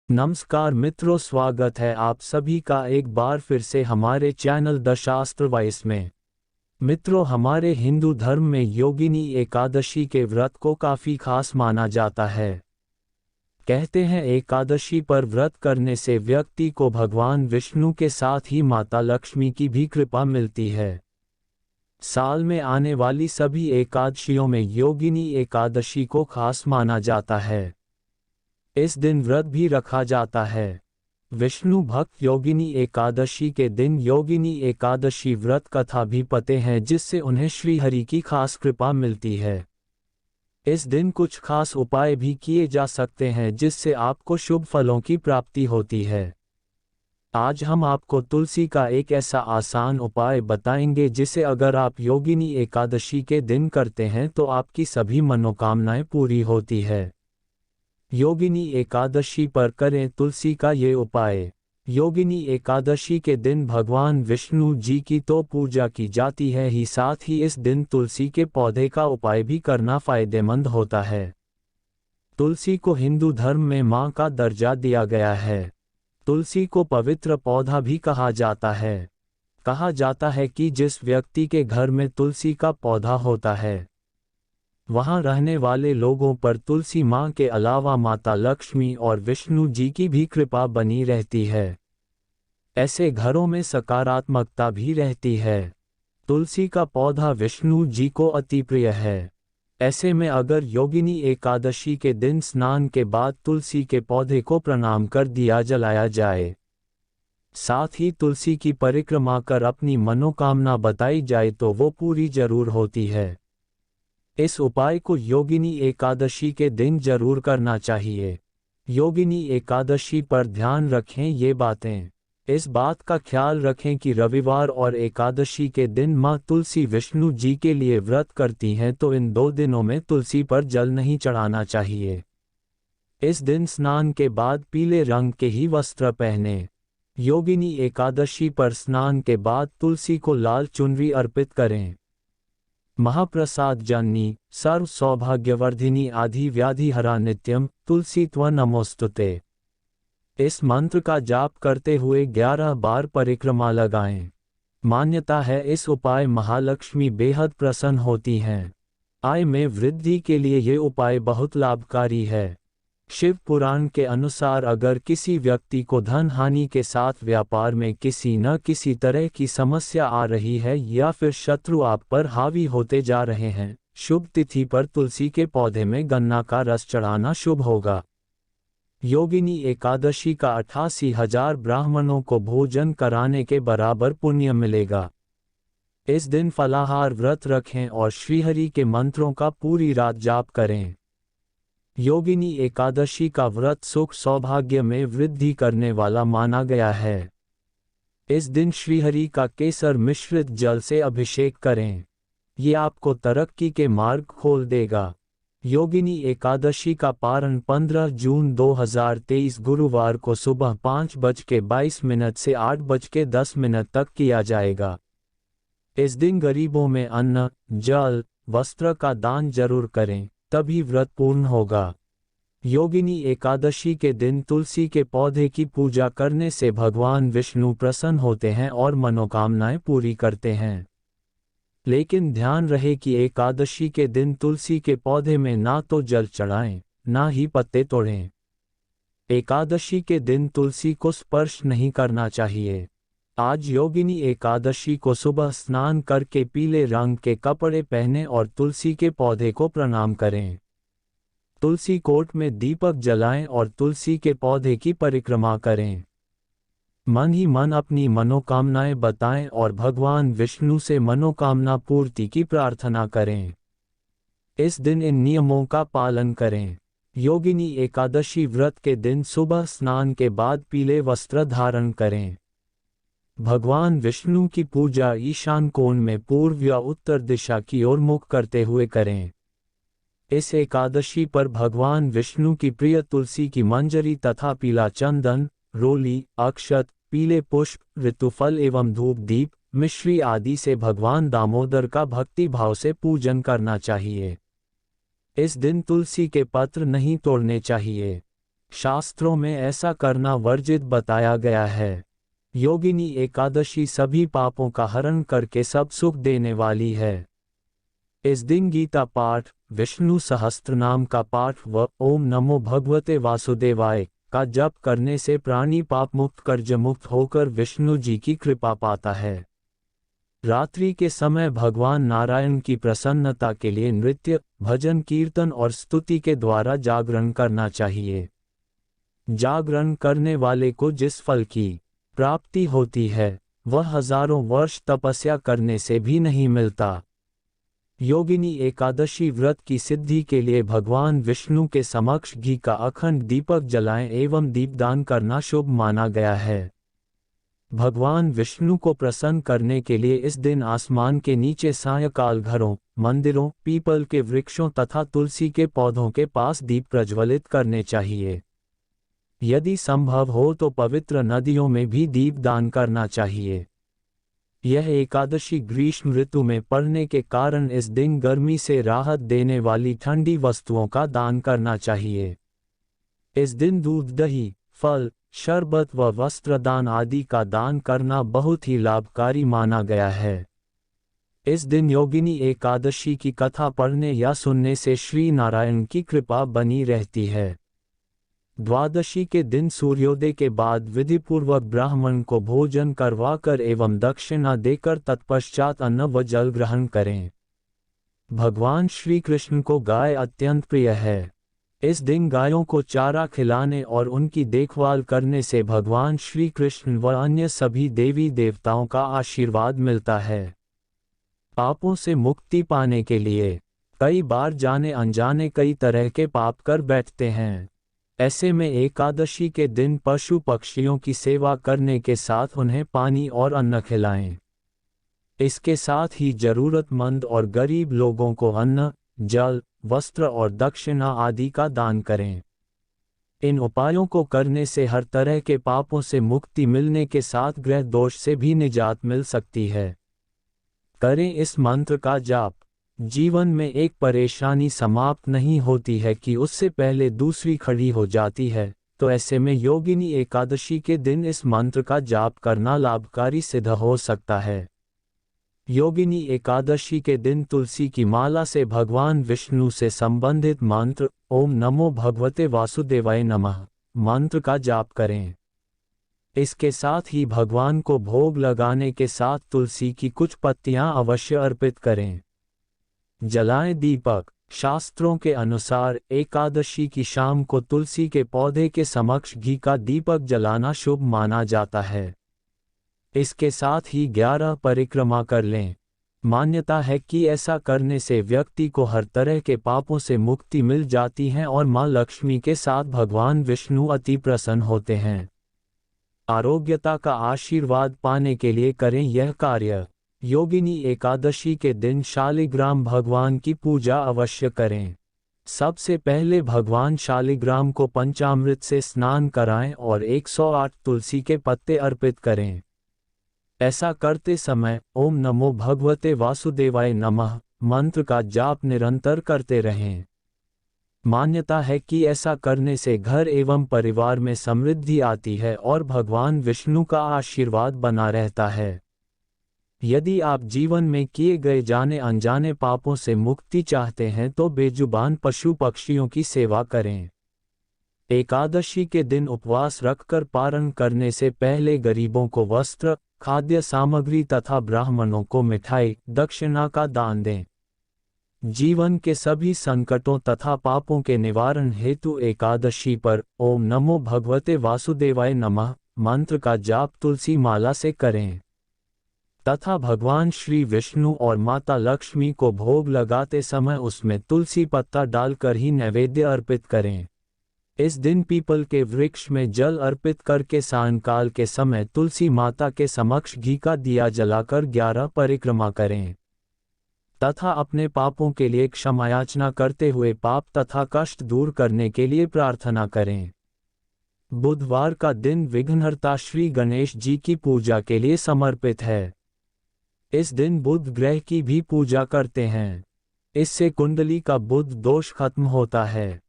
नमस्कार मित्रों, स्वागत है आप सभी का एक बार फिर से हमारे चैनल द शास्त्र वॉइस में। मित्रों, हमारे हिंदू धर्म में योगिनी एकादशी के व्रत को काफ़ी खास माना जाता है। कहते हैं एकादशी पर व्रत करने से व्यक्ति को भगवान विष्णु के साथ ही माता लक्ष्मी की भी कृपा मिलती है। साल में आने वाली सभी एकादशियों में योगिनी एकादशी को खास माना जाता है। इस दिन व्रत भी रखा जाता है। विष्णु भक्त योगिनी एकादशी के दिन योगिनी एकादशी व्रत कथा भी पढ़ते हैं, जिससे उन्हें श्रीहरि की खास कृपा मिलती है। इस दिन कुछ खास उपाय भी किए जा सकते हैं जिससे आपको शुभ फलों की प्राप्ति होती है। आज हम आपको तुलसी का एक ऐसा आसान उपाय बताएंगे जिसे अगर आप योगिनी एकादशी के दिन करते हैं तो आपकी सभी मनोकामनाएं पूरी होती है। योगिनी एकादशी पर करें तुलसी का ये उपाय। योगिनी एकादशी के दिन भगवान विष्णु जी की तो पूजा की जाती है ही साथ ही इस दिन तुलसी के पौधे का उपाय भी करना फायदेमंद होता है। तुलसी को हिंदू धर्म में मां का दर्जा दिया गया है। तुलसी को पवित्र पौधा भी कहा जाता है। कहा जाता है कि जिस व्यक्ति के घर में तुलसी का पौधा होता है वहां रहने वाले लोगों पर तुलसी मां के अलावा माता लक्ष्मी और विष्णु जी की भी कृपा बनी रहती है। ऐसे घरों में सकारात्मकता भी रहती है। तुलसी का पौधा विष्णु जी को अति प्रिय है। ऐसे में अगर योगिनी एकादशी के दिन स्नान के बाद तुलसी के पौधे को प्रणाम कर दिया जलाया जाए, साथ ही तुलसी की परिक्रमा कर अपनी मनोकामना बताई जाए तो वो पूरी जरूर होती है। इस उपाय को योगिनी एकादशी के दिन जरूर करना चाहिए। योगिनी एकादशी पर ध्यान रखें ये बातें। इस बात का ख्याल रखें कि रविवार और एकादशी के दिन माँ तुलसी विष्णु जी के लिए व्रत करती हैं, तो इन दो दिनों में तुलसी पर जल नहीं चढ़ाना चाहिए। इस दिन स्नान के बाद पीले रंग के ही वस्त्र पहने। योगिनी एकादशी पर स्नान के बाद तुलसी को लाल चुनरी अर्पित करें। महाप्रसाद जननी सर्व सौभाग्यवर्धिनी आदि व्याधि हरा नित्यम तुलसी त्व नमोस्तुते। इस मंत्र का जाप करते हुए 11 बार परिक्रमा लगाएं। मान्यता है इस उपाय महालक्ष्मी बेहद प्रसन्न होती हैं। आय में वृद्धि के लिए ये उपाय बहुत लाभकारी है। शिव पुराण के अनुसार अगर किसी व्यक्ति को धन हानि के साथ व्यापार में किसी न किसी तरह की समस्या आ रही है या फिर शत्रु आप पर हावी होते जा रहे हैं, शुभ तिथि पर तुलसी के पौधे में गन्ना का रस चढ़ाना शुभ होगा। योगिनी एकादशी का 88,000 ब्राह्मणों को भोजन कराने के बराबर पुण्य मिलेगा। इस दिन फलाहार व्रत रखें और श्रीहरि के मंत्रों का पूरी रात जाप करें। योगिनी एकादशी का व्रत सुख सौभाग्य में वृद्धि करने वाला माना गया है। इस दिन श्रीहरि का केसर मिश्रित जल से अभिषेक करें। ये आपको तरक्की के मार्ग खोल देगा। योगिनी एकादशी का पारण 15 जून 2023 गुरुवार को सुबह 5:22 से 8:10 तक किया जाएगा। इस दिन गरीबों में अन्न, जल, वस्त्र का दान जरूर करें, तभी व्रत पूर्ण होगा। योगिनी एकादशी के दिन तुलसी के पौधे की पूजा करने से भगवान विष्णु प्रसन्न होते हैं और मनोकामनाएं पूरी करते हैं। लेकिन ध्यान रहे कि एकादशी के दिन तुलसी के पौधे में ना तो जल चढ़ाएं, ना ही पत्ते तोड़ें। एकादशी के दिन तुलसी को स्पर्श नहीं करना चाहिए। आज योगिनी एकादशी को सुबह स्नान करके पीले रंग के कपड़े पहने और तुलसी के पौधे को प्रणाम करें। तुलसी कोट में दीपक जलाएं और तुलसी के पौधे की परिक्रमा करें। मन ही मन अपनी मनोकामनाएं बताएं और भगवान विष्णु से मनोकामना पूर्ति की प्रार्थना करें। इस दिन इन नियमों का पालन करें। योगिनी एकादशी व्रत के दिन सुबह स्नान के बाद पीले वस्त्र धारण करें। भगवान विष्णु की पूजा ईशान कोण में पूर्व या उत्तर दिशा की ओर मुख करते हुए करें। इस एकादशी पर भगवान विष्णु की प्रिय तुलसी की मंजरी तथा पीला चंदन, रोली, अक्षत, पीले पुष्प, ऋतुफल एवं धूप दीप, मिश्री आदि से भगवान दामोदर का भक्ति भाव से पूजन करना चाहिए। इस दिन तुलसी के पत्र नहीं तोड़ने चाहिए। शास्त्रों में ऐसा करना वर्जित बताया गया है। योगिनी एकादशी सभी पापों का हरण करके सब सुख देने वाली है। इस दिन गीता पाठ, विष्णु सहस्त्रनाम का पाठ व ओम नमो भगवते वासुदेवाय का जप करने से प्राणी पाप मुक्त कर्ज मुक्त होकर विष्णु जी की कृपा पाता है। रात्रि के समय भगवान नारायण की प्रसन्नता के लिए नृत्य, भजन, कीर्तन और स्तुति के द्वारा जागरण करना चाहिए। जागरण करने वाले को जिस फल की प्राप्ति होती है वह हजारों वर्ष तपस्या करने से भी नहीं मिलता। योगिनी एकादशी व्रत की सिद्धि के लिए भगवान विष्णु के समक्ष घी का अखंड दीपक जलाएं एवं दीपदान करना शुभ माना गया है। भगवान विष्णु को प्रसन्न करने के लिए इस दिन आसमान के नीचे सायंकाल घरों, मंदिरों, पीपल के वृक्षों तथा तुलसी के पौधों के पास दीप प्रज्वलित करने चाहिए। यदि संभव हो तो पवित्र नदियों में भी दीप दान करना चाहिए। यह एकादशी ग्रीष्म ऋतु में पड़ने के कारण इस दिन गर्मी से राहत देने वाली ठंडी वस्तुओं का दान करना चाहिए। इस दिन दूध, दही, फल, शरबत व वस्त्रदान आदि का दान करना बहुत ही लाभकारी माना गया है। इस दिन योगिनी एकादशी की कथा पढ़ने या सुनने से श्री नारायण की कृपा बनी रहती है। द्वादशी के दिन सूर्योदय के बाद विधिपूर्वक ब्राह्मण को भोजन करवाकर एवं दक्षिणा देकर तत्पश्चात अन्न व जल ग्रहण करें। भगवान श्री कृष्ण को गाय अत्यंत प्रिय है। इस दिन गायों को चारा खिलाने और उनकी देखभाल करने से भगवान श्री कृष्ण व अन्य सभी देवी देवताओं का आशीर्वाद मिलता है। पापों से मुक्ति पाने के लिए कई बार जाने अनजाने कई तरह के पाप कर बैठते हैं। ऐसे में एकादशी के दिन पशु पक्षियों की सेवा करने के साथ उन्हें पानी और अन्न खिलाएं। इसके साथ ही जरूरतमंद और गरीब लोगों को अन्न, जल, वस्त्र और दक्षिणा आदि का दान करें। इन उपायों को करने से हर तरह के पापों से मुक्ति मिलने के साथ ग्रह दोष से भी निजात मिल सकती है। करें इस मंत्र का जाप। जीवन में एक परेशानी समाप्त नहीं होती है कि उससे पहले दूसरी खड़ी हो जाती है, तो ऐसे में योगिनी एकादशी के दिन इस मंत्र का जाप करना लाभकारी सिद्ध हो सकता है। योगिनी एकादशी के दिन तुलसी की माला से भगवान विष्णु से संबंधित मंत्र ओम नमो भगवते वासुदेवाय नमः मंत्र का जाप करें। इसके साथ ही भगवान को भोग लगाने के साथ तुलसी की कुछ पत्तियां अवश्य अर्पित करें। जलाएं दीपक। शास्त्रों के अनुसार एकादशी की शाम को तुलसी के पौधे के समक्ष घी का दीपक जलाना शुभ माना जाता है। इसके साथ ही 11 परिक्रमा कर लें। मान्यता है कि ऐसा करने से व्यक्ति को हर तरह के पापों से मुक्ति मिल जाती है और मां लक्ष्मी के साथ भगवान विष्णु अति प्रसन्न होते हैं। आरोग्यता का आशीर्वाद पाने के लिए करें यह कार्य। योगिनी एकादशी के दिन शालिग्राम भगवान की पूजा अवश्य करें। सबसे पहले भगवान शालिग्राम को पंचामृत से स्नान कराएं और 108 तुलसी के पत्ते अर्पित करें। ऐसा करते समय ओम नमो भगवते वासुदेवाय नमः मंत्र का जाप निरंतर करते रहें। मान्यता है कि ऐसा करने से घर एवं परिवार में समृद्धि आती है और भगवान विष्णु का आशीर्वाद बना रहता है। यदि आप जीवन में किए गए जाने अनजाने पापों से मुक्ति चाहते हैं तो बेजुबान पशु पक्षियों की सेवा करें। एकादशी के दिन उपवास रखकर पारण करने से पहले गरीबों को वस्त्र, खाद्य सामग्री तथा ब्राह्मणों को मिठाई, दक्षिणा का दान दें। जीवन के सभी संकटों तथा पापों के निवारण हेतु एकादशी पर ओम नमो भगवते वासुदेवाय नमः मंत्र का जाप तुलसी माला से करें तथा भगवान श्री विष्णु और माता लक्ष्मी को भोग लगाते समय उसमें तुलसी पत्ता डालकर ही नैवेद्य अर्पित करें। इस दिन पीपल के वृक्ष में जल अर्पित करके सायंकाल के समय तुलसी माता के समक्ष घी का दिया जलाकर 11 परिक्रमा करें तथा अपने पापों के लिए क्षमायाचना करते हुए पाप तथा कष्ट दूर करने के लिए प्रार्थना करें। बुधवार का दिन विघ्नहर्ता श्री गणेश जी की पूजा के लिए समर्पित है। इस दिन बुध ग्रह की भी पूजा करते हैं। इससे कुंडली का बुध दोष खत्म होता है।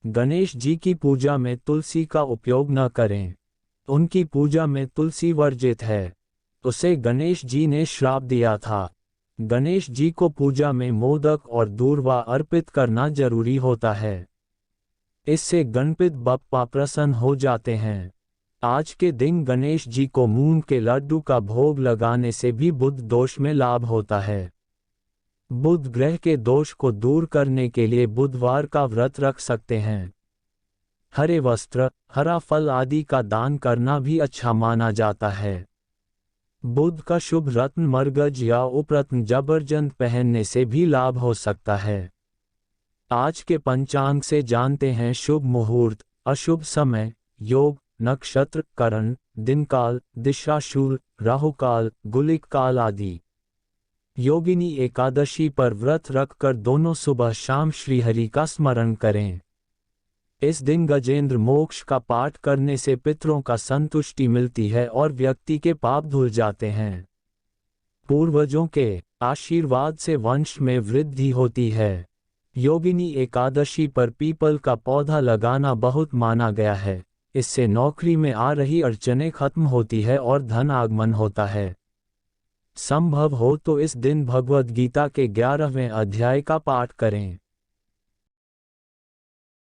गणेश जी की पूजा में तुलसी का उपयोग न करें। उनकी पूजा में तुलसी वर्जित है। उसे गणेश जी ने श्राप दिया था। गणेश जी को पूजा में मोदक और दूर्वा अर्पित करना जरूरी होता है। इससे गणपति बप्पा प्रसन्न हो जाते हैं। आज के दिन गणेश जी को मूंग के लड्डू का भोग लगाने से भी बुध दोष में लाभ होता है। बुध ग्रह के दोष को दूर करने के लिए बुधवार का व्रत रख सकते हैं। हरे वस्त्र, हरा फल आदि का दान करना भी अच्छा माना जाता है। बुध का शुभ रत्न मरगज या उपरत्न जबरजंत पहनने से भी लाभ हो सकता है। आज के पंचांग से जानते हैं शुभ मुहूर्त, अशुभ समय, योग, नक्षत्र, करण, दिनकाल, दिशाशूल, राहुकाल, गुलिक काल आदि। योगिनी एकादशी पर व्रत रखकर दोनों सुबह शाम श्रीहरि का स्मरण करें। इस दिन गजेंद्र मोक्ष का पाठ करने से पितरों का संतुष्टि मिलती है और व्यक्ति के पाप धुल जाते हैं। पूर्वजों के आशीर्वाद से वंश में वृद्धि होती है। योगिनी एकादशी पर पीपल का पौधा लगाना बहुत माना गया है। इससे नौकरी में आ रही अड़चनें खत्म होती है और धन आगमन होता है। संभव हो तो इस दिन भगवद गीता के 11वें अध्याय का पाठ करें।